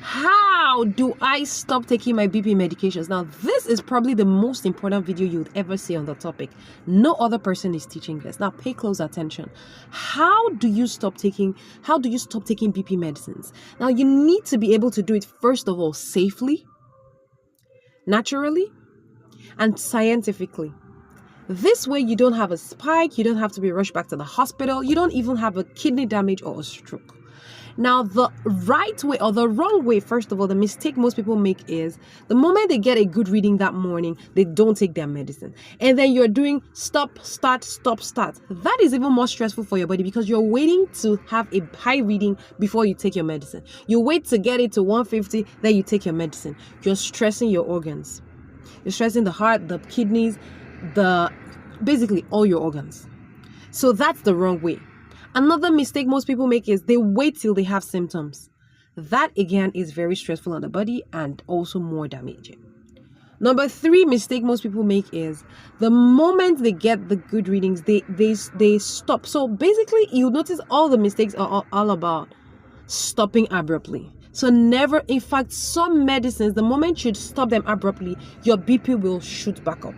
How do I stop taking my BP medications? Now, this is probably the most important video you'd ever see on the topic. No other person is teaching this. Now, pay close attention. How do you stop taking BP medicines? Now, you need to be able to do it, first of all, safely, naturally, and scientifically. This way, you don't have a spike, you don't have to be rushed back to the hospital, you don't even have a kidney damage or a stroke. Now, the right way or the wrong way, first of all, the mistake most people make is the moment they get a good reading that morning, they don't take their medicine. And then you're doing stop, start, stop, start. That is even more stressful for your body because you're waiting to have a high reading before you take your medicine. You wait to get it to 150, then you take your medicine. You're stressing your organs. You're stressing the heart, the kidneys, basically all your organs. So that's the wrong way. Another mistake most people make is they wait till they have symptoms. That again is very stressful on the body and also more damaging. Number 3 mistake most people make is the moment they get the good readings, they stop. So basically, you notice all the mistakes are all about stopping abruptly. So never, in fact, some medicines, the moment you stop them abruptly, your BP will shoot back up.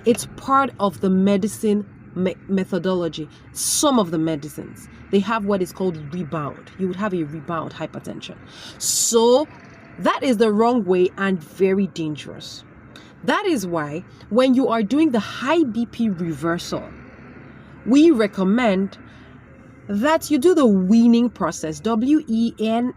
It's part of the medicine methodology. Some of the medicines, they have what is called rebound. You would have a rebound hypertension. So that is the wrong way and very dangerous. That is why when you are doing the high BP reversal, we recommend that you do the weaning process, WEANing,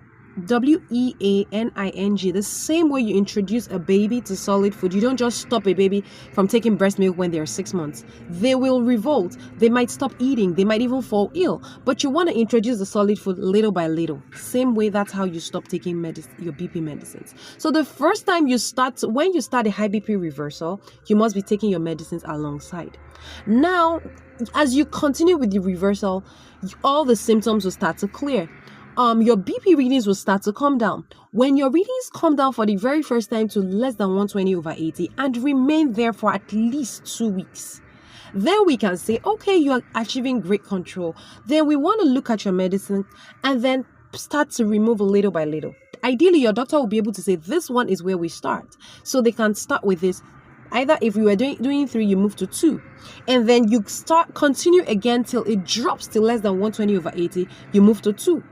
the same way you introduce a baby to solid food. You don't just stop a baby from taking breast milk when they're 6 months. They will revolt. They might stop eating. They might even fall ill. But you want to introduce the solid food little by little. Same way, that's how you stop taking your BP medicines. So the first time when you start a high BP reversal, you must be taking your medicines alongside. Now, as you continue with the reversal, all the symptoms will start to clear. Your BP readings will start to come down. When your readings come down for the very first time to less than 120/80 and remain there for at least 2 weeks, then we can say, okay, you are achieving great control. Then we want to look at your medicine and then start to remove little by little. Ideally, your doctor will be able to say, this one is where we start. So they can start with this. Either if you were doing 3, you move to 2. And then you continue again till it drops to less than 120/80. You move to 2.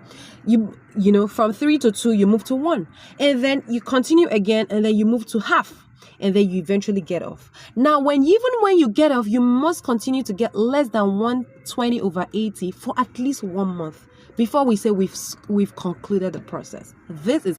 You know, from 3 to 2, you move to 1. And then you continue again, and then you move to half. And then you eventually get off. Now, even when you get off, you must continue to get less than 120/80 for at least 1 month before we say we've concluded the process. This is